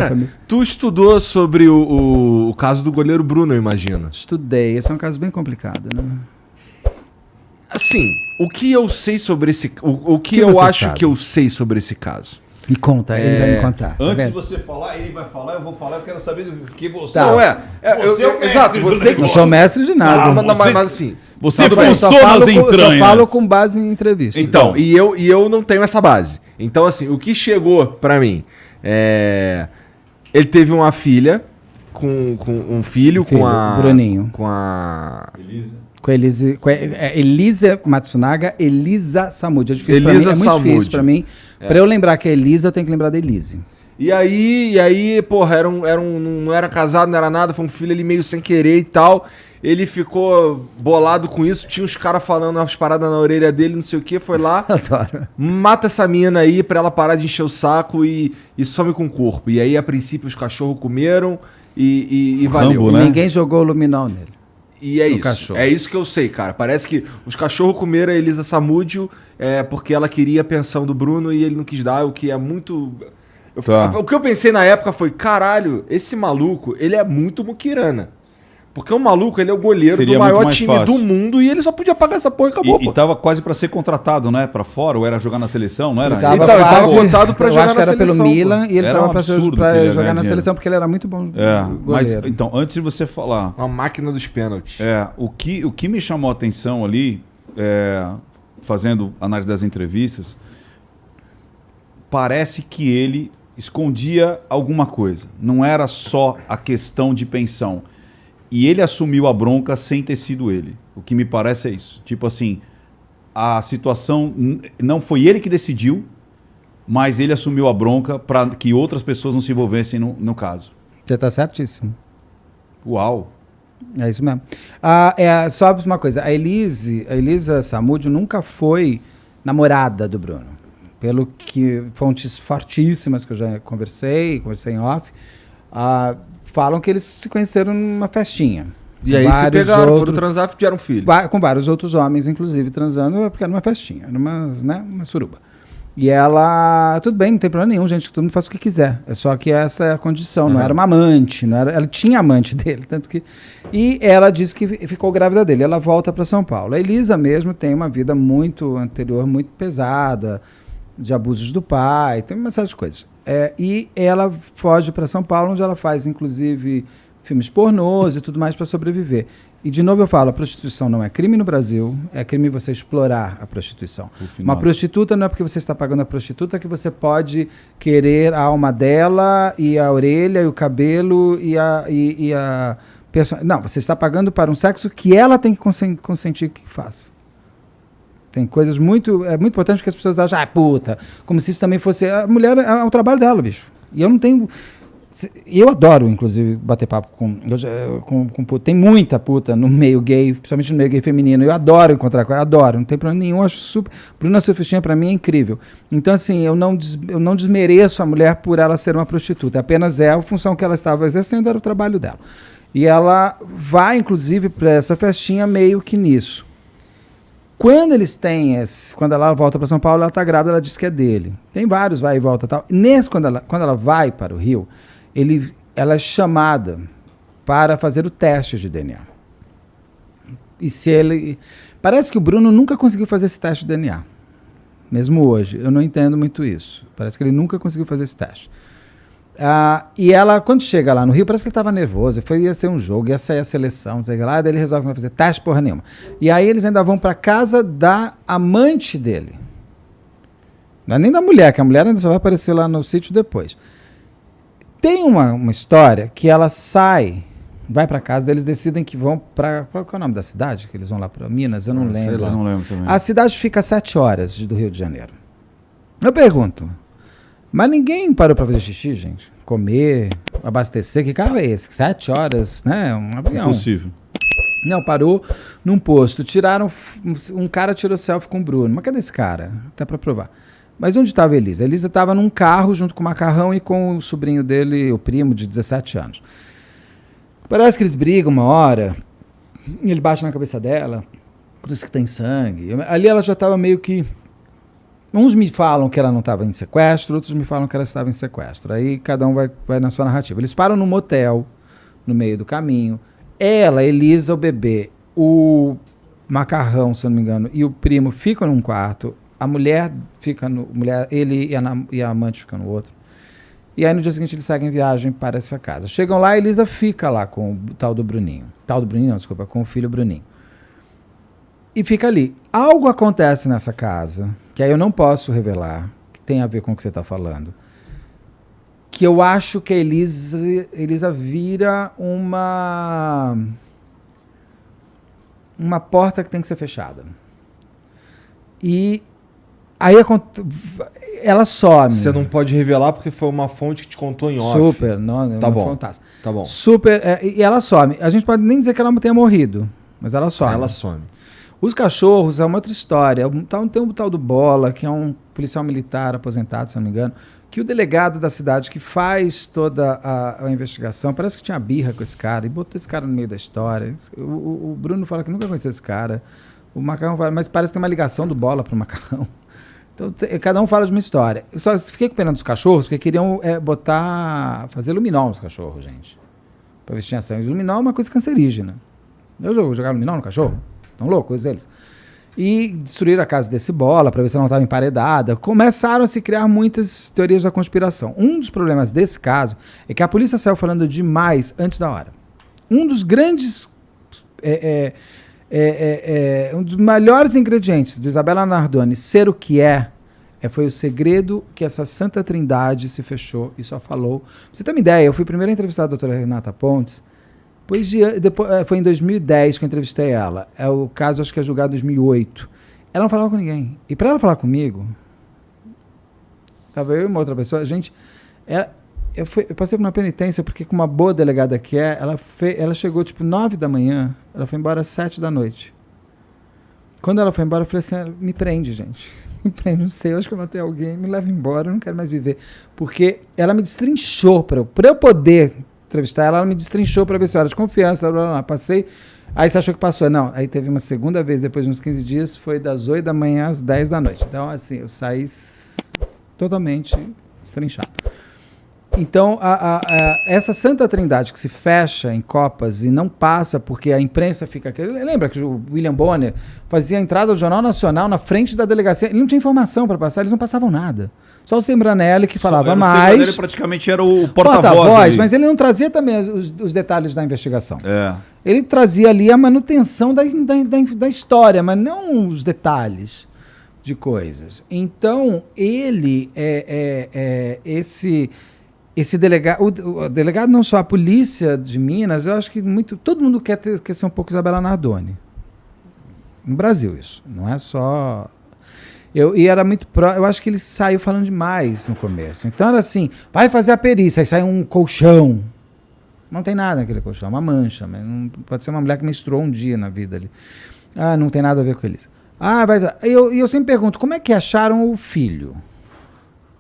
Cara, tu estudou sobre o caso do goleiro Bruno, eu imagino. Estudei. Esse é um caso bem complicado, né? Assim, o que eu sei sobre esse... O que eu acho sabe? que eu sei sobre esse caso? Me conta, ele vai me contar. Tá Antes de vendo? você falar, ele vai falar, eu vou falar, eu quero saber do que você... Tá. Não, Você é o mestre exato, do você que... Não negócio. sou mestre de nada. Ah, Mas assim... Você Tudo bem. Só funciona falo nas com- entranhas. Só falo com base em entrevista. Então, e eu não tenho essa base. Então, assim, o que chegou pra mim é... Ele teve uma filha com um filho, Filho, com a... Bruninho. Com a... Com a Elisa Matsunaga, Elisa Samud. É difícil Elisa pra mim, é muito Samud. difícil pra mim. Pra eu lembrar que é Elisa, eu tenho que lembrar da Elise. E aí, porra, não era casado, não era nada, foi um filho ali meio sem querer e tal. Ele ficou bolado com isso, tinha os caras falando umas paradas na orelha dele, não sei o que, foi lá, Adoro. mata essa menina aí pra ela parar de encher o saco e some com o corpo. E aí, a princípio, os cachorros comeram e valeu. Rambo, né? Ninguém jogou luminol nele. E é No isso. cachorro. É isso que eu sei, cara. Parece que os cachorros comeram a Elisa Samúdio porque ela queria a pensão do Bruno e ele não quis dar, o que é muito... Tá. O que eu pensei na época foi, caralho, esse maluco, ele é muito muquirana. Porque o maluco, ele é o goleiro Seria do muito maior mais time fácil. do mundo e ele só podia pagar essa porra e acabou, E pô. tava quase pra ser contratado, né? Pra fora, ou era jogar na seleção, não era? Ele tava Então, ele tava quase- cotado pra eu jogar acho que na era seleção, pelo pô. Milan e ele Era tava um pra absurdo que pra ele ia jogar ganhar na dinheiro. seleção porque ele era muito bom Mas goleiro. então, antes de você falar, Uma máquina dos pênaltis. o que me chamou a atenção ali, fazendo análise das entrevistas, parece que ele escondia alguma coisa. Não era só a questão de pensão. E ele assumiu a bronca sem ter sido ele. O que me parece é isso. Tipo assim, a situação não foi ele que decidiu, mas ele assumiu a bronca para que outras pessoas não se envolvessem no caso. Você tá certíssimo. Uau! É isso mesmo. Só uma coisa, a Elisa Samúdio nunca foi namorada do Bruno. Pelo que fontes fortíssimas que eu já conversei em off, falam que eles se conheceram numa festinha. E aí se pegaram, foram transar e tiveram um filho. Com vários outros homens, inclusive, transando, porque era uma festinha, era uma suruba. E ela, tudo bem, não tem problema nenhum, gente, todo mundo faz o que quiser. É só que essa é a condição, não era uma amante, não era, ela tinha amante dele, tanto que... E ela disse que ficou grávida dele, ela volta para São Paulo. A Elisa mesmo tem uma vida muito anterior, muito pesada, de abusos do pai, tem uma série de coisas. E ela foge para São Paulo, onde ela faz, inclusive, filmes pornôs e tudo mais para sobreviver. E, de novo, eu falo, a prostituição não é crime no Brasil, é crime você explorar a prostituição. Uma prostituta não é porque você está pagando a prostituta que você pode querer a alma dela e a orelha e o cabelo e a pessoa. Não, você está pagando para um sexo que ela tem que consentir que faça. Tem coisas muito... É muito importante que as pessoas acham, puta, como se isso também fosse... A mulher é o trabalho dela, bicho. E eu não tenho... Eu adoro, inclusive, bater papo com puta. Tem muita puta no meio gay, principalmente no meio gay feminino. Eu adoro encontrar com ela, adoro, não tem problema nenhum. Acho super. Bruna Surfistinha, pra mim, é incrível. Então, assim, eu não desmereço a mulher por ela ser uma prostituta. Apenas a função que ela estava exercendo era o trabalho dela. E ela vai, inclusive, para essa festinha meio que nisso. Quando quando ela volta para São Paulo, ela está grávida, ela diz que é dele. Tem vários vai e volta e tal. Quando ela vai para o Rio, ela é chamada para fazer o teste de DNA. Parece que o Bruno nunca conseguiu fazer esse teste de DNA. Mesmo hoje. Eu não entendo muito isso. Parece que ele nunca conseguiu fazer esse teste. E ela, quando chega lá no Rio, parece que ele estava nervoso. Ia ser um jogo, ia sair a seleção, não sei o que lá. Daí ele resolve que não vai fazer teste porra nenhuma. E aí eles ainda vão para casa da amante dele. Não é nem da mulher, que a mulher ainda só vai aparecer lá no sítio depois. Tem uma história que ela vai para casa, eles decidem que vão para... Qual é o nome da cidade? Que eles vão lá para Minas? Eu não lembro. Sei lá, não lembro também. A cidade fica a 7 horas do Rio de Janeiro. Eu pergunto, mas ninguém parou para fazer xixi, gente? Comer, abastecer, que carro é esse? 7 horas, né? Um avião. Impossível. Não, parou num posto. Um cara tirou selfie com o Bruno. Mas cadê esse cara? Até para provar. Mas onde estava a Elisa? A Elisa estava num carro junto com o Macarrão e com o sobrinho dele, o primo, de 17 anos. Parece que eles brigam uma hora, e ele bate na cabeça dela, por isso que tem sangue. Ali ela já estava meio que Uns me falam que ela não estava em sequestro, outros me falam que ela estava em sequestro. Aí cada um vai na sua narrativa. Eles param num motel, no meio do caminho. Ela, Elisa, o bebê, o Macarrão, se eu não me engano, e o primo ficam num quarto. A mulher fica no... ele e a amante ficam no outro. E aí no dia seguinte eles seguem viagem para essa casa. Chegam lá, a Elisa fica lá com o tal do Bruninho. Com o filho Bruninho. E fica ali. Algo acontece nessa casa, que aí eu não posso revelar, que tem a ver com o que você está falando, que eu acho que a Elisa vira uma porta que tem que ser fechada. E aí ela some. Você não pode revelar porque foi uma fonte que te contou em off. Super, não, tá não bom. fantástico. Tá bom. Super, e ela some. A gente pode nem dizer que ela tenha morrido, mas ela some. Ela some. Os cachorros é uma outra história. Tem um tal do Bola, que é um policial militar aposentado, se não me engano, que o delegado da cidade que faz toda a investigação, parece que tinha birra com esse cara e botou esse cara no meio da história. O Bruno fala que nunca conheceu esse cara. O Macarrão fala, mas parece que tem uma ligação do Bola pro Macarrão. Então, cada um fala de uma história. Eu só fiquei com pena dos cachorros, porque queriam fazer luminol nos cachorros, gente. Pra ver se tinha sangue. Luminol é uma coisa cancerígena. Eu jogar luminol no cachorro? Tão loucos eles. E destruíram a casa desse Bola, para ver se ela não estava emparedada. Começaram a se criar muitas teorias da conspiração. Um dos problemas desse caso é que a polícia saiu falando demais antes da hora. Um dos grandes... um dos melhores ingredientes do Isabela Nardoni ser o que foi o segredo que essa Santa Trindade se fechou e só falou. Pra você ter uma ideia, eu fui primeiro a entrevistar a doutora Renata Pontes, depois, foi em 2010 que eu entrevistei ela. O caso acho que é julgado em 2008. Ela não falava com ninguém. E para ela falar comigo, estava eu e uma outra pessoa, eu passei por uma penitência, porque com uma boa delegada que ela chegou tipo 9 da manhã, ela foi embora às 7 da noite. Quando ela foi embora, eu falei assim, me prende, gente. Me prende, não sei, eu acho que eu matei alguém, me leva embora, eu não quero mais viver. Porque ela me destrinchou, para eu poder entrevistar ela me destrinchou para ver se era de confiança, blá, blá, blá. Passei, aí você achou que passou? Não, aí teve uma segunda vez, depois de uns 15 dias, foi das 8 da manhã às 10 da noite. Então, assim, eu saí totalmente destrinchado. Então, essa Santa Trindade que se fecha em copas e não passa porque a imprensa fica... Lembra que o William Bonner fazia a entrada do Jornal Nacional na frente da delegacia? Ele não tinha informação para passar, eles não passavam nada. Só o Sembranelli que falava mais. Ele praticamente era o porta-voz. Mas ele não trazia também os detalhes da investigação. É. Ele trazia ali a manutenção da história, mas não os detalhes de coisas. Então, ele esse delegado, o delegado não só a polícia de Minas, eu acho que todo mundo quer ser um pouco Isabela Nardoni. No Brasil, isso. Não é só... E era muito eu acho que ele saiu falando demais no começo. Então era assim, vai fazer a perícia, aí sai um colchão. Não tem nada naquele colchão, uma mancha. Mas não, pode ser uma mulher que menstruou um dia na vida ali. Ah, não tem nada a ver com eles. Eu sempre pergunto, como é que acharam o filho?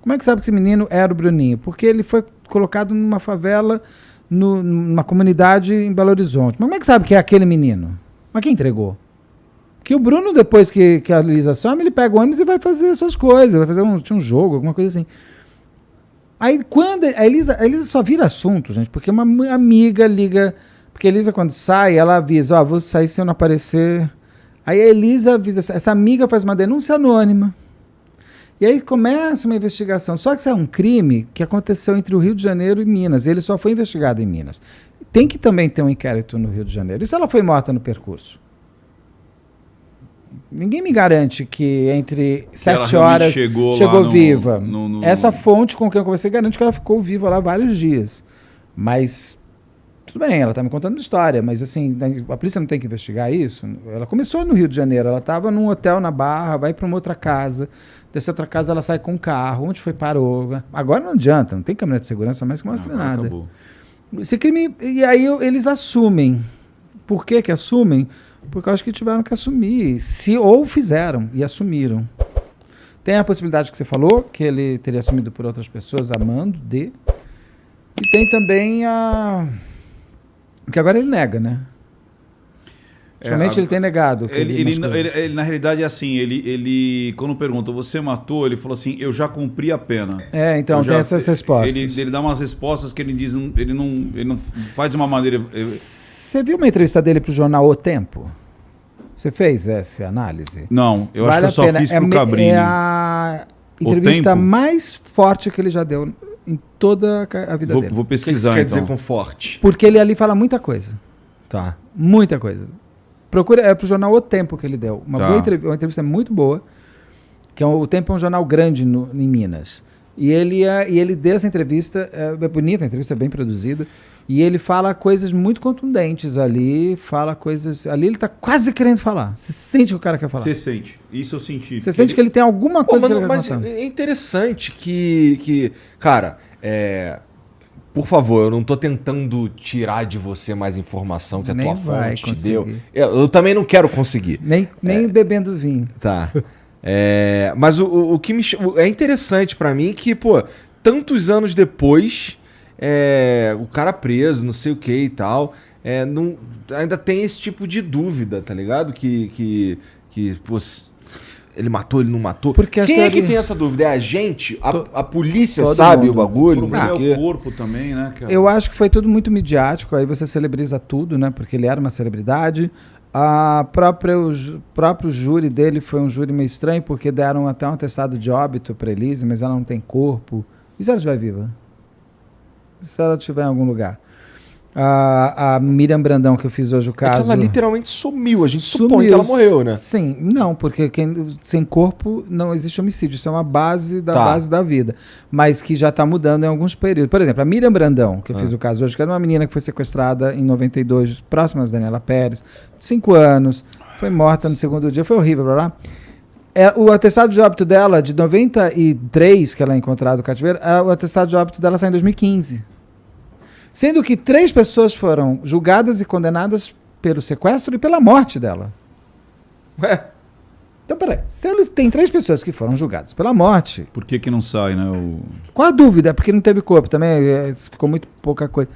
Como é que sabe que esse menino era o Bruninho? Porque ele foi colocado numa favela, numa comunidade em Belo Horizonte. Mas como é que sabe que é aquele menino? Mas quem entregou? Que o Bruno, depois que a Elisa some, ele pega o ônibus e vai fazer suas coisas, vai fazer um jogo, alguma coisa assim. Aí quando a Elisa só vira assunto, gente, porque uma amiga liga, porque a Elisa quando sai, ela avisa, vou sair se eu não aparecer. Aí a Elisa avisa, essa amiga faz uma denúncia anônima. E aí começa uma investigação. Só que isso é um crime que aconteceu entre o Rio de Janeiro e Minas. Ele só foi investigado em Minas. Tem que também ter um inquérito no Rio de Janeiro. E se ela foi morta no percurso? Ninguém me garante que entre 7 horas chegou viva. Essa fonte com quem eu conversei garante que ela ficou viva lá vários dias. Mas, tudo bem, ela está me contando uma história, mas assim, a polícia não tem que investigar isso. Ela começou no Rio de Janeiro, ela estava num hotel na Barra, vai para uma outra casa, dessa outra casa ela sai com um carro, onde foi, parou. Agora não adianta, não tem câmera de segurança mais que mostra nada. Acabou. Esse crime, e aí eles assumem. Por que assumem? Porque eu acho que tiveram que assumir, ou fizeram e assumiram. Tem a possibilidade que você falou, que ele teria assumido por outras pessoas, amando de. E tem também que agora ele nega, né? Somente ele tem negado. Ele, na realidade, é assim, ele quando pergunta, você matou? Ele falou assim, eu já cumpri a pena. Então tem essas respostas. Ele dá umas respostas que ele diz, ele não faz de uma maneira... Você viu uma entrevista dele pro jornal O Tempo? Você fez essa análise? Não, eu acho que eu só fiz pro Cabrini. É a entrevista mais forte que ele já deu em toda a vida dele. Vou pesquisar, O que quer então. dizer com forte? Porque ele ali fala muita coisa. Tá. Muita coisa. Procura, é pro jornal O Tempo que ele deu. Uma entrevista muito boa, que O Tempo é um jornal grande em Minas. E ele deu essa entrevista, é bonita, a entrevista é bem produzida, e ele fala coisas muito contundentes ali, ali ele tá quase querendo falar. Você sente que o cara quer falar. Você sente. Isso eu senti. Você sente que ele tem alguma coisa que ele quer mas contar. é interessante que cara, por favor, eu não tô tentando tirar de você mais informação que a Nem tua vai fonte te deu. conseguir. Eu também não quero conseguir. Nem bebendo vinho. Tá. Mas o que é interessante pra mim que, pô, tantos anos depois, o cara preso, não sei o que e tal, ainda tem esse tipo de dúvida, tá ligado? Que pô, ele matou, ele não matou. Porque quem é que tem essa dúvida? É a gente? A polícia todo sabe mundo. o bagulho? É o corpo também, né, cara? Eu acho que foi tudo muito midiático, aí você celebriza tudo, né? Porque ele era uma celebridade. O próprio júri dele foi um júri meio estranho, porque deram até um atestado de óbito para Elise, mas ela não tem corpo. E se ela estiver viva? Se ela estiver em algum lugar? A Miriam Brandão, que eu fiz hoje o caso... Ela literalmente sumiu, a gente supõe que ela morreu, né? Sim, não, porque sem corpo não existe homicídio, isso é uma base da vida, mas que já está mudando em alguns períodos. Por exemplo, a Miriam Brandão, que eu fiz o caso hoje, que era uma menina que foi sequestrada em 92, próxima da Daniela Pérez, 5 anos, foi morta no segundo dia, foi horrível, blá, blá. O atestado de óbito dela, de 93, que ela é encontrada no cativeiro, o atestado de óbito dela sai em 2015. Sendo que 3 pessoas foram julgadas e condenadas pelo sequestro e pela morte dela. Então, peraí. Se ele tem 3 pessoas que foram julgadas pela morte... Por que não sai, né? Qual a dúvida? É porque não teve corpo também, ficou muito pouca coisa.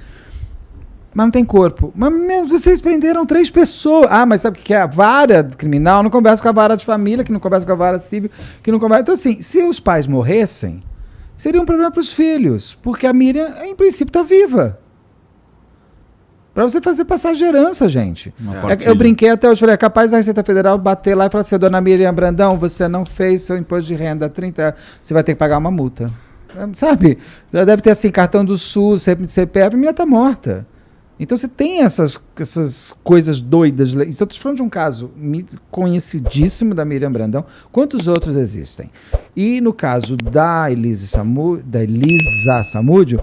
Mas não tem corpo. Mas vocês prenderam 3 pessoas. Mas sabe o que é? A vara criminal não conversa com a vara de família, que não conversa com a vara civil, que não conversa... Então, assim, se os pais morressem, seria um problema para os filhos, porque a Miriam, em princípio, está viva. Para você fazer passar de herança, gente. Eu brinquei até hoje, falei, é capaz da Receita Federal bater lá e falar assim, dona Miriam Brandão, você não fez seu imposto de renda há 30 anos, você vai ter que pagar uma multa. Sabe? Já deve ter assim, cartão do SUS, CPF, a menina está morta. Então você tem essas coisas doidas. Então eu estou falando de um caso conhecidíssimo da Miriam Brandão. Quantos outros existem? E no caso da Elisa Samúdio,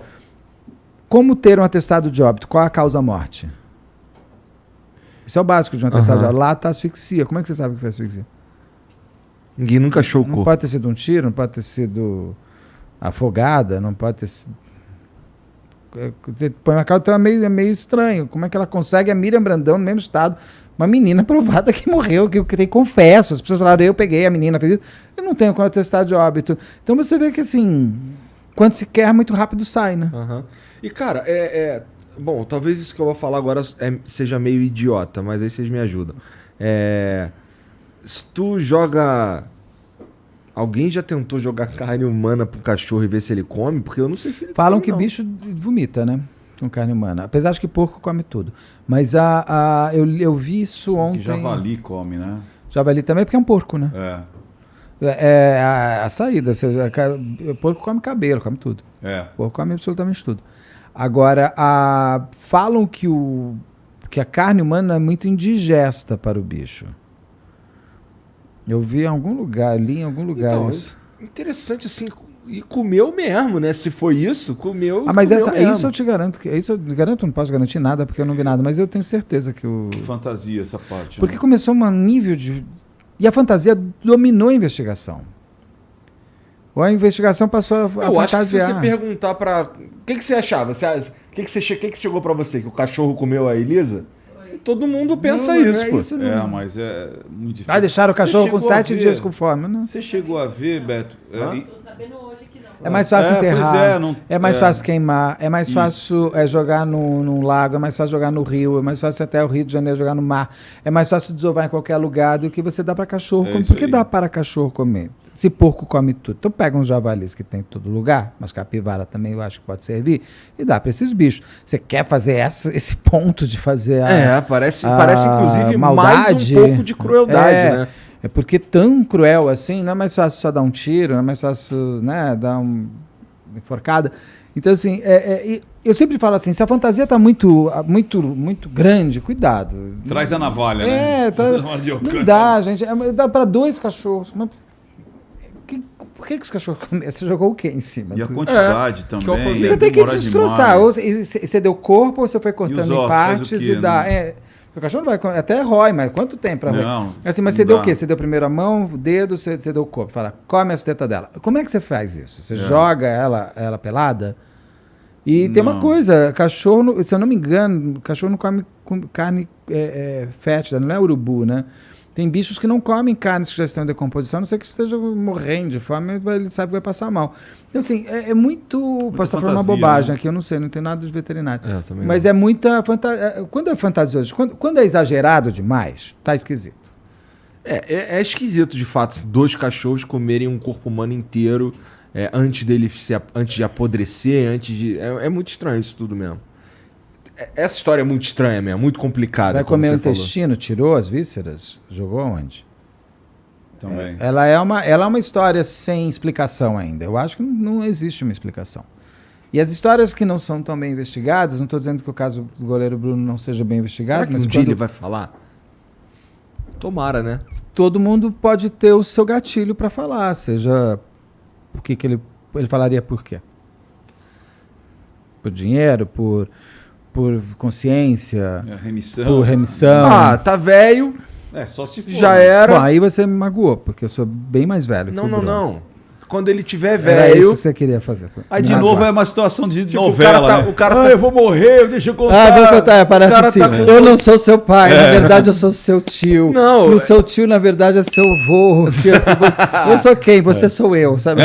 como ter um atestado de óbito? Qual a causa-morte? Isso é o básico de um atestado de óbito. Lá está asfixia. Como é que você sabe que foi asfixia? Ninguém nunca achou o corpo. Não pode ter sido um tiro, não pode ter sido afogada, não pode ter sido... Você põe uma causa, então é meio estranho. Como é que ela consegue a Miriam Brandão no mesmo estado? Uma menina provada que morreu, que tem confesso. As pessoas falaram, eu peguei a menina, fez isso. Eu não tenho como atestado de óbito. Então você vê que assim, quando se quer, muito rápido sai, né? E cara, bom, talvez isso que eu vou falar agora seja meio idiota, mas aí vocês me ajudam. Se tu joga... Alguém já tentou jogar carne humana pro cachorro e ver se ele come? Porque eu não sei se ele Falam come, que não. bicho vomita, né? Com carne humana. Apesar de que porco come tudo. Mas eu vi isso ontem... Que javali come, né? Javali também, porque é um porco, né? É a saída. O porco come cabelo, come tudo. O porco come absolutamente tudo. Agora, falam que a carne humana é muito indigesta para o bicho. Eu vi em algum lugar, li em algum lugar então, isso. Interessante assim, e comeu mesmo, né? Se foi isso, comeu. Mas comeu mesmo. isso eu te garanto. Não posso garantir nada, porque eu não vi nada, mas eu tenho certeza que o... Que fantasia essa parte. Porque começou um nível de... E a fantasia dominou a investigação. Ou a investigação passou a fantasiar. Eu acho que se você perguntar pra... O que você achava? O que chegou pra você? Que o cachorro comeu a Elisa? Todo mundo pensa isso, pô. Isso mas é muito difícil. Vai deixar o cachorro com 7 dias com fome, né? Você chegou a ver, Beto? Tô sabendo hoje que não. É mais fácil enterrar, é mais fácil queimar, é mais fácil jogar num lago, é mais fácil jogar no rio, é mais fácil até o Rio de Janeiro jogar no mar, é mais fácil desovar em qualquer lugar do que você dá para cachorro comer. Por que dá para cachorro comer? Se porco come tudo. Então pega uns javalis que tem em todo lugar, mas capivara também eu acho que pode servir, e dá para esses bichos. Você quer fazer esse ponto de fazer parece inclusive maldade, mais um pouco de crueldade, né? É porque tão cruel assim, não é mais fácil só dar um tiro, não é mais fácil, né, dar uma enforcada. Então, assim, eu sempre falo assim, se a fantasia está muito grande, cuidado. Traz a navalha, né? Não dá, gente. Dá para 2 cachorros. Mas por que os cachorros comem? Você jogou o quê em cima? E a quantidade também. Você tem que destroçar. Ou você deu corpo, ou você foi cortando em partes e dá... O cachorro não vai até rói, mas quanto tempo pra roer? Não. Assim, mas você deu o quê? Você deu primeiro a mão, o dedo, você deu o corpo. Fala, come as tetas dela. Como é que você faz isso? Você joga ela pelada? E tem uma coisa, cachorro, se eu não me engano, cachorro não come carne fétida, não é urubu, né? Tem bichos que não comem carnes que já estão em decomposição, a não ser que esteja morrendo de fome, ele sabe que vai passar mal. Então, assim, muito posso estar falando uma bobagem aqui, eu não sei, não tem nada de veterinário. Mas não. É muita fantasia. Quando é fantasioso, quando é exagerado demais, tá esquisito. É esquisito, de fato, 2 cachorros comerem um corpo humano inteiro antes de apodrecer, É muito estranho isso tudo mesmo. Essa história é muito estranha mesmo, muito complicada. Vai comer o intestino, tirou as vísceras, jogou onde? Também. Ela é uma história sem explicação ainda. Eu acho que não existe uma explicação. E as histórias que não são tão bem investigadas, não estou dizendo que o caso do goleiro Bruno não seja bem investigado. Será que mas um dia ele vai falar? Tomara, né? Todo mundo pode ter o seu gatilho para falar, seja o que ele falaria por quê? Por dinheiro, por consciência, remissão. Por remissão. Tá velho. Só se for. Já era. Bom, aí você me magoou, porque eu sou bem mais velho. Não. Quando ele tiver Era isso velho. que você queria fazer. Aí de novo é uma situação de Tipo, novela. O cara tá. Eu vou morrer, deixa eu contar. Vou contar, parece assim. Tá com- Eu não sou seu pai, na verdade eu sou seu tio. Não, O seu tio, na verdade, é seu avô. Eu sou quem? Você sou eu, sabe?